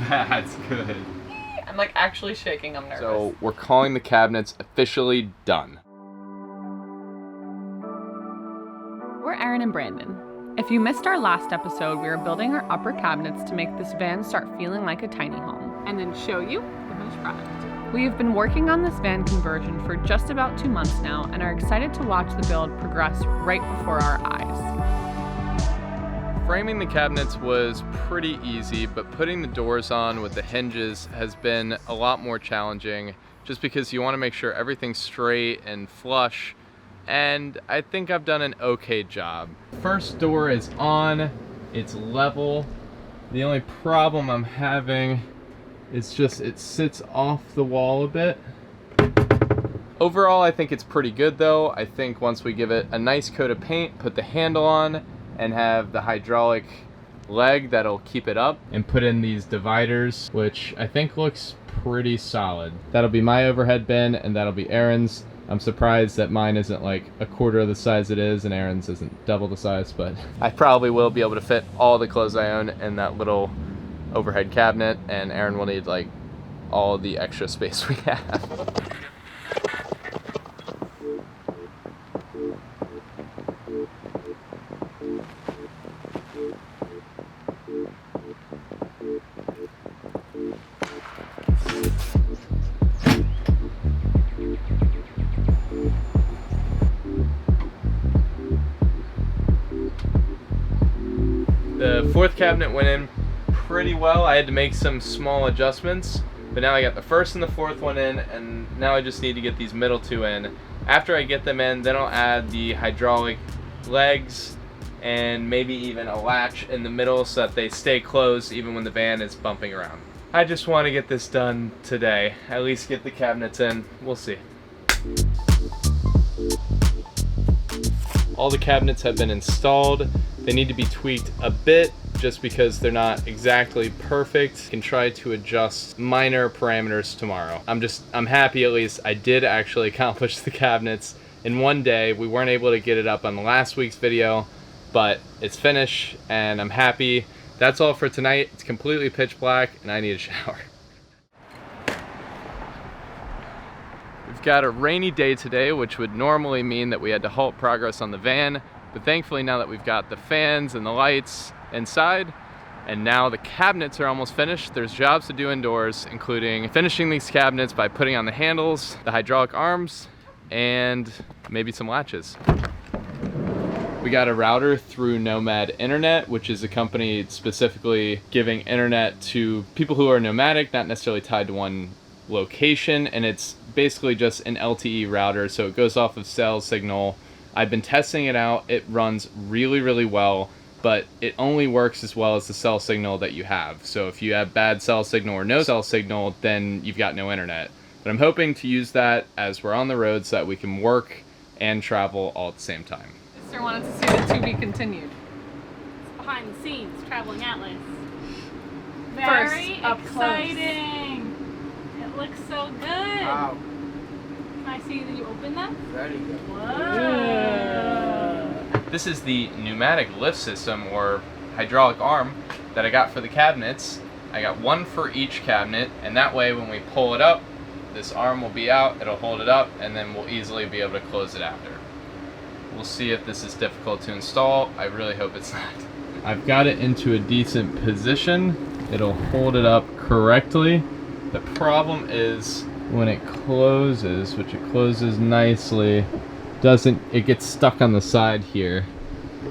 That's good. I'm like actually shaking, I'm nervous. So we're calling the cabinets officially done. We're Erin and Brandon. If you missed our last episode, we were building our upper cabinets to make this van start feeling like a tiny home. And then show you the finished product. We have been working on this van conversion for just about 2 months now and are excited to watch the build progress right before our eyes. Framing the cabinets was pretty easy, but putting the doors on with the hinges has been a lot more challenging just because you want to make sure everything's straight and flush, and I think I've done an okay job. First door is on, it's level. The only problem I'm having is just it sits off the wall a bit. Overall, I think it's pretty good though. I think once we give it a nice coat of paint, put the handle on, and have the hydraulic leg that'll keep it up, and put in these dividers, which I think looks pretty solid. That'll be my overhead bin and that'll be Erin's. I'm surprised that mine isn't like a quarter of the size it is and Erin's isn't double the size, but I probably will be able to fit all the clothes I own in that little overhead cabinet, and Erin will need like all the extra space we have. The fourth cabinet went in pretty well. I had to make some small adjustments, but now I got the first and the fourth one in, and now I just need to get these middle two in. After I get them in, then I'll add the hydraulic legs and maybe even a latch in the middle so that they stay closed even when the van is bumping around. I just want to get this done today. At least get the cabinets in. We'll see. All the cabinets have been installed. They need to be tweaked a bit just because they're not exactly perfect. I can try to adjust minor parameters tomorrow. I'm happy at least I did actually accomplish the cabinets in one day. We weren't able to get it up on last week's video, but it's finished and I'm happy. That's all for tonight. It's completely pitch black and I need a shower. We've got a rainy day today, which would normally mean that we had to halt progress on the van, but thankfully now that we've got the fans and the lights inside, and now the cabinets are almost finished, there's jobs to do indoors, including finishing these cabinets by putting on the handles, the hydraulic arms, and maybe some latches. We got a router through Nomad Internet, which is a company specifically giving internet to people who are nomadic, not necessarily tied to one location, and it's basically just an LTE router, so it goes off of cell signal. I've been testing it out. It runs really, really well, but it only works as well as the cell signal that you have. So if you have bad cell signal or no cell signal, then you've got no internet. But I'm hoping to use that as we're on the road so that we can work and travel all at the same time. Sister wanted to see the to be continued. It's behind the scenes, Traveling Atlas. First, Very up close. exciting. It looks so good. Wow. Can I see that you open that? Very good. Whoa. This is the pneumatic lift system or hydraulic arm that I got for the cabinets. I got one for each cabinet, and that way when we pull it up, this arm will be out, it'll hold it up, and then we'll easily be able to close it after. We'll see if this is difficult to install. I really hope it's not. I've got it into a decent position. It'll hold it up correctly. The problem is when it closes, which it closes nicely, it gets stuck on the side here.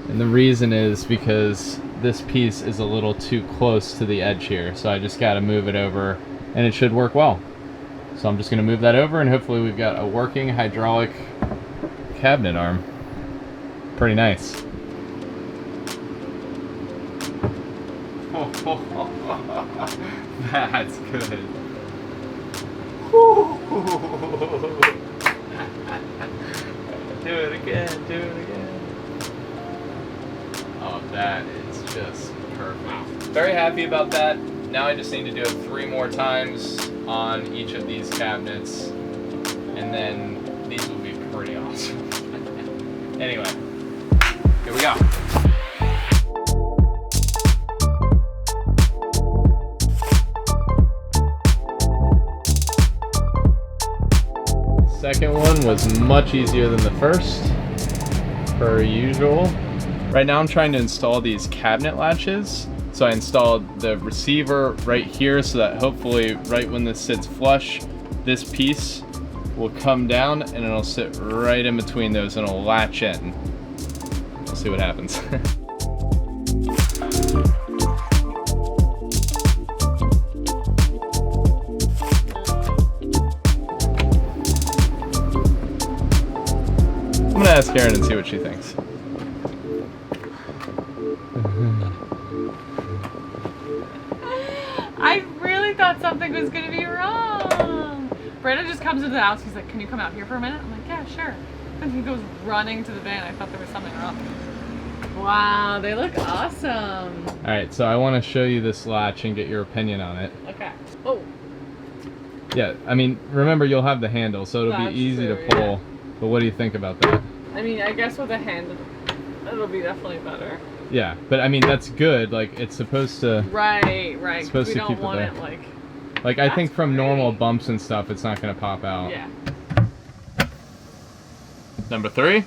And the reason is because this piece is a little too close to the edge here. So I just got to move it over and it should work well. So I'm just going to move that over and hopefully we've got a working hydraulic cabinet arm. Pretty nice. That's good. Do it again, do it again. Oh, that is just perfect. Very happy about that. Now I just need to do it 3 more times on each of these cabinets, and then these will be pretty awesome. Anyway, here we go. second one was much easier than the first, per usual. Right now I'm trying to install these cabinet latches. So I installed the receiver right here so that hopefully right when this sits flush, this piece will come down and it'll sit right in between those and it'll latch in. We'll see what happens. I'm gonna ask Erin and see what she thinks. I really thought something was gonna be wrong. Brandon just comes into the house. He's like, "Can you come out here for a minute?" I'm like, "Yeah, sure." And he goes running to the van. I thought there was something wrong. Wow, they look awesome. All right, so I want to show you this latch and get your opinion on it. Okay. Oh. Yeah, I mean, remember you'll have the handle, so it'll be easy to pull. Yeah. But what do you think about that? I mean, I guess with a handle, it'll be definitely better. Yeah, but I mean that's good. Like it's supposed to. Right. It's supposed We to don't keep want it there. it like. Like I think from great. normal bumps and stuff, it's not gonna pop out. Yeah. Number 3.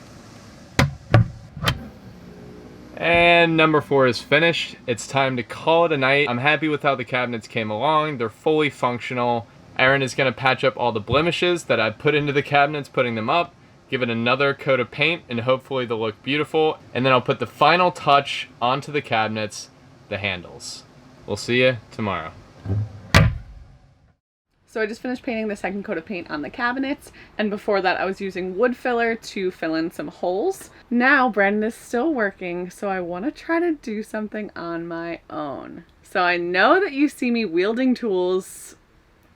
And number 4 is finished. It's time to call it a night. I'm happy with how the cabinets came along. They're fully functional. Erin is gonna patch up all the blemishes that I put into the cabinets, putting them up, give it another coat of paint, and hopefully they'll look beautiful. And then I'll put the final touch onto the cabinets, the handles. We'll see you tomorrow. So I just finished painting the second coat of paint on the cabinets, and before that I was using wood filler to fill in some holes. Now Brandon is still working, so I want to try to do something on my own. So I know that you see me wielding tools,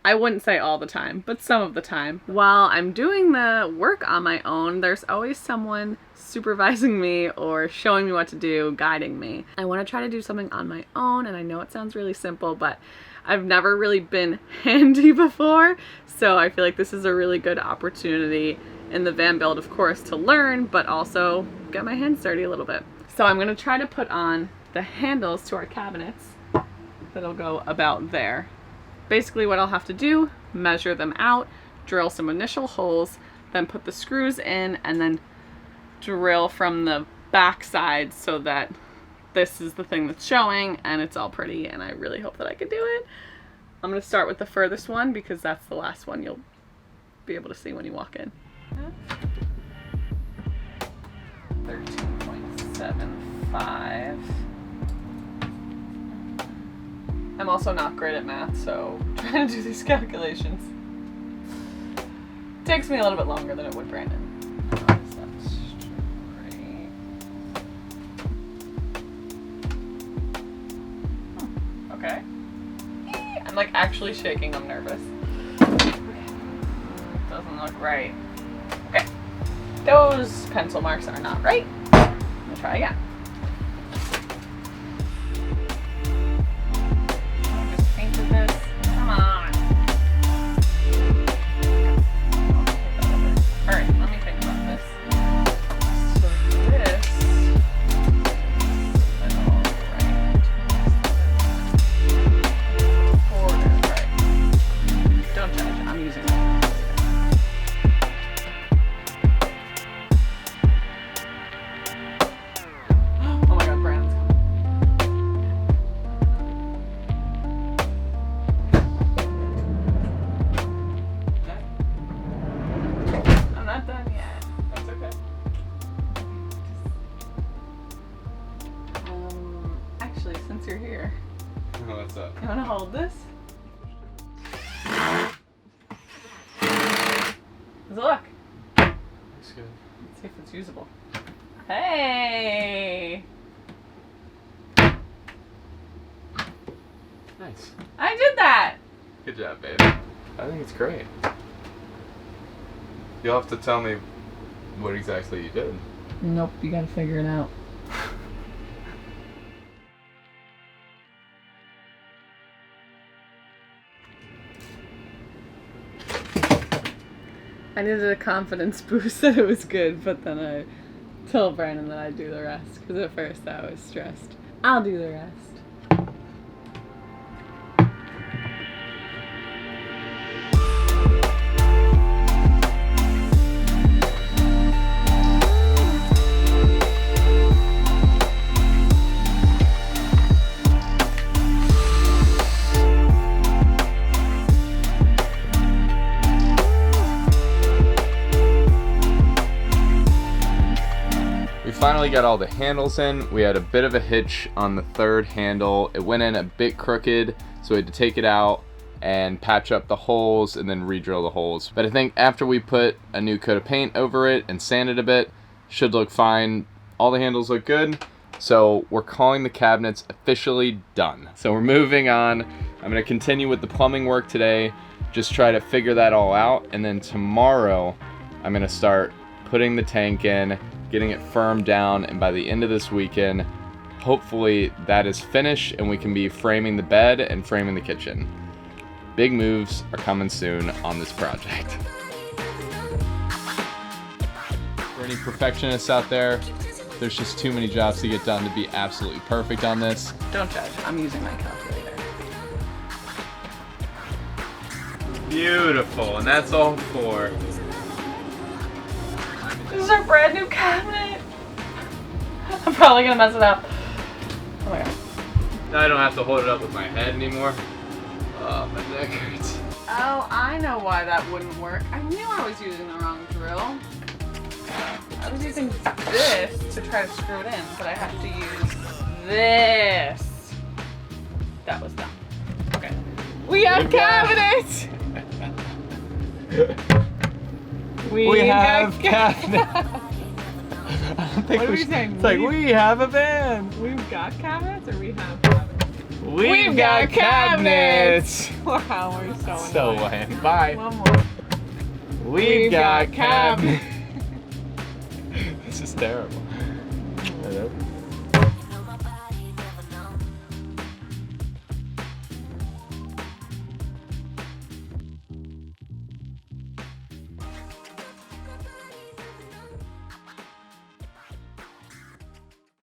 I wouldn't say all the time, but some of the time. While I'm doing the work on my own, there's always someone supervising me or showing me what to do, guiding me. I want to try to do something on my own, and I know it sounds really simple, but I've never really been handy before, so I feel like this is a really good opportunity in the van build, of course, to learn, but also get my hands dirty a little bit. So I'm going to try to put on the handles to our cabinets that'll go about there. Basically what I'll have to do, measure them out, drill some initial holes, then put the screws in, and then drill from the back side so that this is the thing that's showing and it's all pretty, and I really hope that I can do it. I'm going to start with the furthest one because that's the last one you'll be able to see when you walk in. 13.75. I'm also not great at math, so trying to do these calculations takes me a little bit longer than it would Brandon. Okay. I'm like actually shaking, I'm nervous. Doesn't look right. Okay. Those pencil marks are not right. I'm gonna try again. I just painted this. Come on. Alright, let me think about this. So this don't judge, I'm using it. Oh my god, Brandon's coming. I'm not done yet. That's okay. Actually, since you're here, What's up? you wanna hold this? How's it look? Looks good. Let's see if it's usable. Hey! Nice. I did that! Good job, babe. I think it's great. You'll have to tell me what exactly you did. Nope, you gotta figure it out. I needed a confidence boost that it was good, but then I told Brandon that I'd do the rest, because at first I was stressed. I'll do the rest. finally got all the handles in. We had a bit of a hitch on the third handle. It went in a bit crooked, so we had to take it out and patch up the holes and then re-drill the holes. But I think after we put a new coat of paint over it and sand it a bit, should look fine. All the handles look good. So we're calling the cabinets officially done. So we're moving on. I'm gonna continue with the plumbing work today, just try to figure that all out. And then tomorrow, I'm gonna start putting the tank in, getting it firmed down, and by the end of this weekend, hopefully that is finished and we can be framing the bed and framing the kitchen. Big moves are coming soon on this project. For any perfectionists out there, there's just too many jobs to get done to be absolutely perfect on this. Don't judge, I'm using my calculator. Beautiful, and that's all for. This is our brand new cabinet. I'm probably gonna mess it up. Oh my god. Now I don't have to hold it up with my head anymore. Oh, my neck hurts. Oh, I know why that wouldn't work. I knew I was using the wrong drill. I was using this to try to screw it in, but I have to use this. That was dumb. Okay. We have cabinets! We have cabinets. I don't think What are we saying? It's like, we have a van. We've got cabinets or we have cabinets? We've got cabinets. Wow, we're so So annoying. lame. Bye. One more. We've got cabinets. This is terrible.